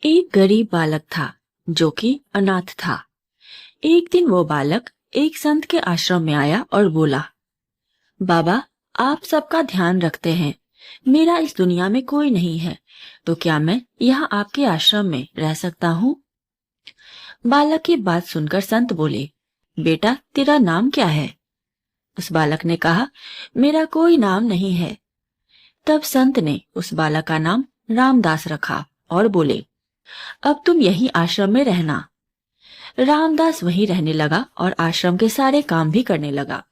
एक गरीब बालक था जो कि अनाथ था। एक दिन वो बालक एक संत के आश्रम में आया और बोला, बाबा, आप सबका ध्यान रखते हैं। मेरा इस दुनिया में कोई नहीं है, तो क्या मैं यहाँ आपके आश्रम में रह सकता हूँ? बालक की बात सुनकर संत बोले, बेटा, तेरा नाम क्या है? उस बालक ने कहा, मेरा कोई नाम नहीं है। तब संत ने उस बालक का नाम रामदास रखा और बोले, अब तुम यही आश्रम में रहना। रामदास वहीं रहने लगा और आश्रम के सारे काम भी करने लगा।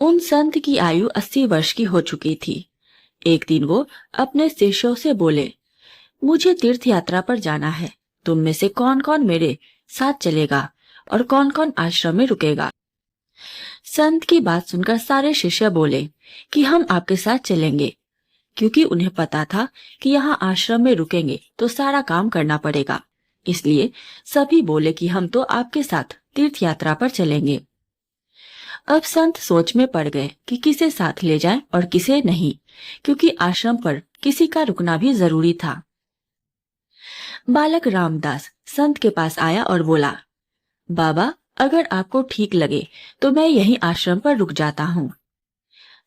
उन संत की आयु 80 वर्ष की हो चुकी थी। एक दिन वो अपने शिष्यों से बोले, मुझे तीर्थ यात्रा पर जाना है। तुम में से कौन कौन मेरे साथ चलेगा और कौन कौन आश्रम में रुकेगा? संत की बात सुनकर सारे शिष्य बोले कि हम आपके साथ चलेंगे, क्योंकि उन्हें पता था कि यहाँ आश्रम में रुकेंगे तो सारा काम करना पड़ेगा। इसलिए सभी बोले कि हम तो आपके साथ तीर्थ यात्रा पर चलेंगे। अब संत सोच में पड़ गए कि किसे साथ ले जाएं और किसे नहीं, क्योंकि आश्रम पर किसी का रुकना भी जरूरी था। बालक रामदास संत के पास आया और बोला, बाबा, अगर आपको ठीक लगे तो मैं यहीं आश्रम पर रुक जाता हूँ।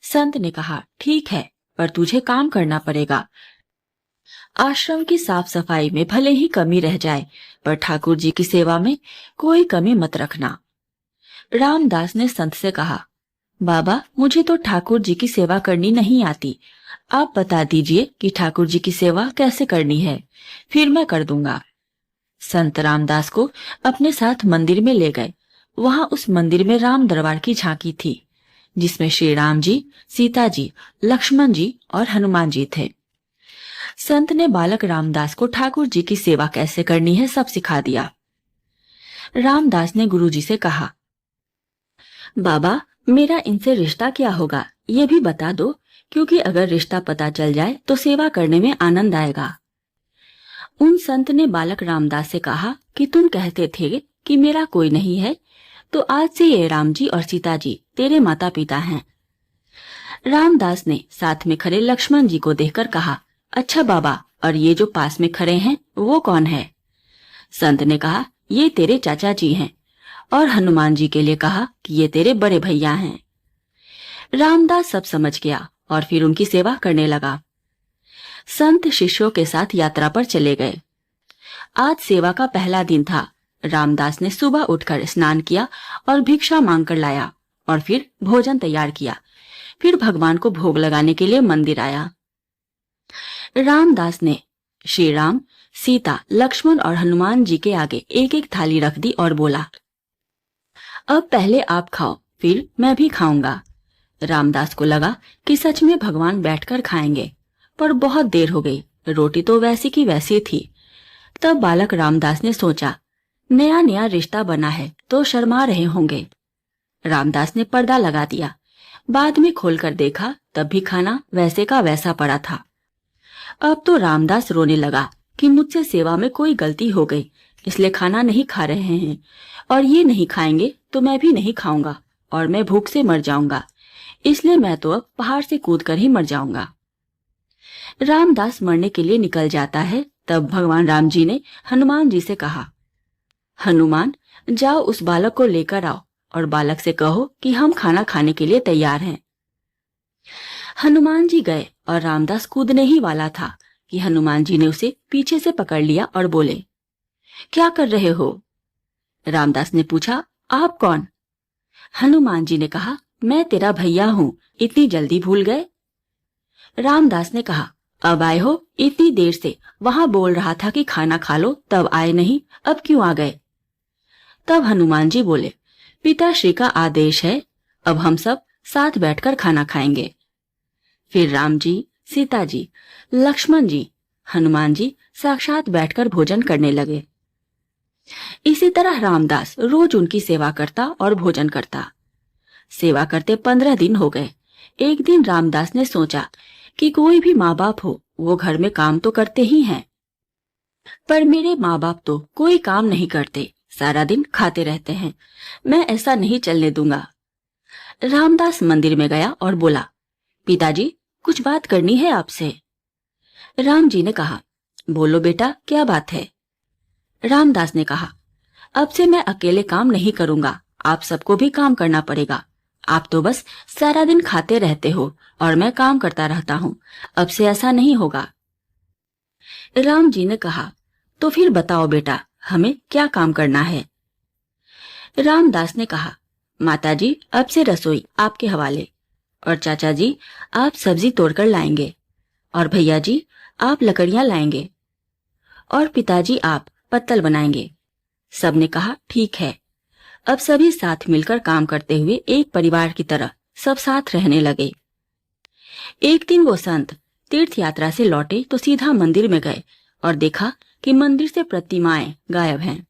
संत ने कहा, ठीक है, पर तुझे काम करना पड़ेगा। आश्रम की साफ सफाई में भले ही कमी रह जाए, पर ठाकुर जी की सेवा में कोई कमी मत रखना। रामदास ने संत से कहा, बाबा, मुझे तो ठाकुर जी की सेवा करनी नहीं आती। आप बता दीजिए कि ठाकुर जी की सेवा कैसे करनी है, फिर मैं कर दूंगा। संत रामदास को अपने साथ मंदिर में ले गए। वहां उस मंदिर में राम दरबार की झांकी थी, जिसमें श्री राम जी, सीता जी, लक्ष्मण जी और हनुमान जी थे। संत ने बालक रामदास को ठाकुर जी की सेवा कैसे करनी है सब सिखा दिया। रामदास ने गुरु जी से कहा, बाबा, मेरा इनसे रिश्ता क्या होगा, ये भी बता दो, क्योंकि अगर रिश्ता पता चल जाए तो सेवा करने में आनंद आएगा। उन संत ने बालक रामदास से कहा कि तुम कहते थे कि मेरा कोई नहीं है, तो आज से ये राम जी और सीता जी तेरे माता पिता हैं। रामदास ने साथ में खड़े लक्ष्मण जी को देखकर कहा, अच्छा बाबा, और ये जो पास में खड़े हैं वो कौन है? संत ने कहा, ये तेरे चाचा जी हैं। और हनुमान जी के लिए कहा कि ये तेरे बड़े भैया हैं। रामदास सब समझ गया और फिर उनकी सेवा करने लगा। संत शिष्यों के साथ यात्रा पर चले गए। आज सेवा का पहला दिन था। रामदास ने सुबह उठकर स्नान किया और भिक्षा मांगकर लाया और फिर भोजन तैयार किया। फिर भगवान को भोग लगाने के लिए मंदिर आया। रामदास ने श्री राम, सीता, लक्ष्मण और हनुमान जी के आगे एक एक थाली रख दी और बोला, अब पहले आप खाओ, फिर मैं भी खाऊंगा। रामदास को लगा कि सच में भगवान बैठकर खाएंगे, पर बहुत देर हो गई। रोटी तो वैसी की वैसी थी। तब बालक रामदास ने सोचा, नया नया रिश्ता बना है तो शर्मा रहे होंगे। रामदास ने पर्दा लगा दिया। बाद में खोलकर देखा, तब भी खाना वैसे का वैसा पड़ा था। अब तो रामदास रोने लगा कि मुझसे सेवा में कोई गलती हो गई, इसलिए खाना नहीं खा रहे हैं, और ये नहीं खाएंगे तो मैं भी नहीं खाऊंगा और मैं भूख से मर जाऊंगा, इसलिए मैं तो अब पहाड़ से कूदकर ही मर जाऊंगा। रामदास मरने के लिए निकल जाता है। तब भगवान राम जी ने हनुमान जी से कहा, हनुमान, जाओ उस बालक को लेकर आओ और बालक से कहो कि हम खाना खाने के लिए तैयार हैं। हनुमान जी गए और रामदास कूदने ही वाला था कि हनुमान जी ने उसे पीछे से पकड़ लिया और बोले, क्या कर रहे हो? रामदास ने पूछा, आप कौन? हनुमान जी ने कहा, मैं तेरा भैया हूँ, इतनी जल्दी भूल गए? रामदास ने कहा, अब आए हो? इतनी देर से वहां बोल रहा था कि खाना खा लो, तब आए नहीं, अब क्यों आ गए? तब हनुमान जी बोले, पिताश्री का आदेश है, अब हम सब साथ बैठकर खाना खाएंगे। फिर राम जी, सीता जी, लक्ष्मण जी, हनुमान जी साक्षात बैठकर भोजन करने लगे। इसी तरह रामदास रोज उनकी सेवा करता और भोजन करता। सेवा करते 15 दिन हो गए। एक दिन रामदास ने सोचा कि कोई भी माँ बाप हो, वो घर में काम तो करते ही हैं, पर मेरे माँ बाप तो कोई काम नहीं करते, सारा दिन खाते रहते हैं। मैं ऐसा नहीं चलने दूंगा। रामदास मंदिर में गया और बोला, पिताजी, कुछ बात करनी है आपसे। राम जी ने कहा, बोलो बेटा, क्या बात है? रामदास ने कहा, अब से मैं अकेले काम नहीं करूंगा, आप सबको भी काम करना पड़ेगा। आप तो बस सारा दिन खाते रहते हो और मैं काम करता रहता हूँ। अब से ऐसा नहीं होगा। राम जी ने कहा, तो फिर बताओ बेटा, हमें क्या काम करना है? रामदास ने कहा, माताजी, अब से रसोई आपके हवाले, और चाचा जी आप सब्जी तोड़कर लाएंगे, और भैया जी आप लकड़ियां लाएंगे, और पिताजी आप पत्तल बनाएंगे। सबने कहा, ठीक है। अब सभी साथ मिलकर काम करते हुए एक परिवार की तरह सब साथ रहने लगे। एक दिन वो संत तीर्थ यात्रा से लौटे तो सीधा मंदिर में गए और देखा कि मंदिर से प्रतिमाएं गायब हैं।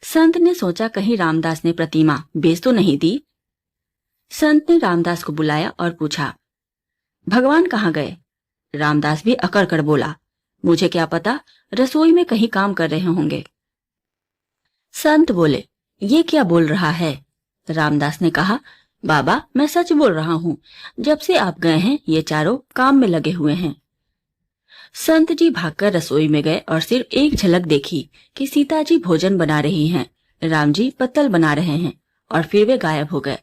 संत ने सोचा कहीं रामदास ने प्रतिमा बेच तो नहीं दी। संत ने रामदास को बुलाया और पूछा, भगवान कहाँ गए? रामदास भी अकड़ कर बोला, मुझे क्या पता, रसोई में कहीं काम कर रहे होंगे। संत बोले, ये क्या बोल रहा है? रामदास ने कहा, बाबा, मैं सच बोल रहा हूँ, जब से आप गए हैं ये चारों काम में लगे हुए हैं। संत जी भागकर रसोई में गए और सिर्फ एक झलक देखी कि सीता जी भोजन बना रही हैं, राम जी पत्तल बना रहे हैं, और फिर वे गायब हो गए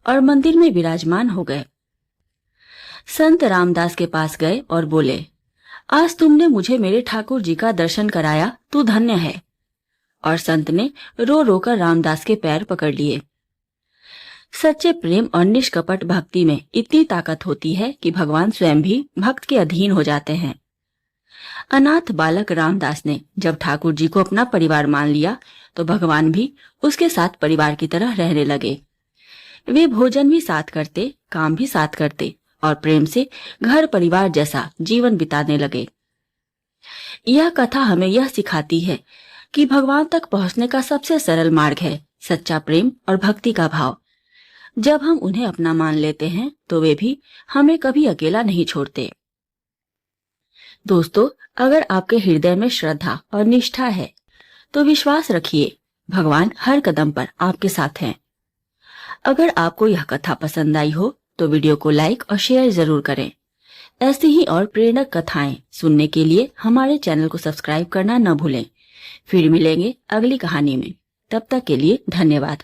और मंदिर में विराजमान हो गए। संत रामदास के पास गए और बोले, आज तुमने मुझे मेरे ठाकुर जी का दर्शन कराया, तू धन्य है। और संत ने रो रो कर रामदास के पैर पकड़ लिए। सच्चे प्रेम और निष्कपट भक्ति में इतनी ताकत होती है कि भगवान स्वयं भी भक्त के अधीन हो जाते हैं। अनाथ बालक रामदास ने जब ठाकुर जी को अपना परिवार मान लिया तो भगवान भी उसके साथ परिवार की तरह रहने लगे। वे भोजन भी साथ करते, काम भी साथ करते और प्रेम से घर परिवार जैसा जीवन बिताने लगे। यह कथा हमें यह सिखाती है कि भगवान तक पहुंचने का सबसे सरल मार्ग है सच्चा प्रेम और भक्ति का भाव। जब हम उन्हें अपना मान लेते हैं तो वे भी हमें कभी अकेला नहीं छोड़ते। दोस्तों, अगर आपके हृदय में श्रद्धा और निष्ठा है तो विश्वास रखिए, भगवान हर कदम पर आपके साथ हैं। अगर आपको यह कथा पसंद आई हो तो वीडियो को लाइक और शेयर जरूर करें। ऐसी ही और प्रेरक कथाएं सुनने के लिए हमारे चैनल को सब्सक्राइब करना न भूलें। फिर मिलेंगे अगली कहानी में। तब तक के लिए धन्यवाद।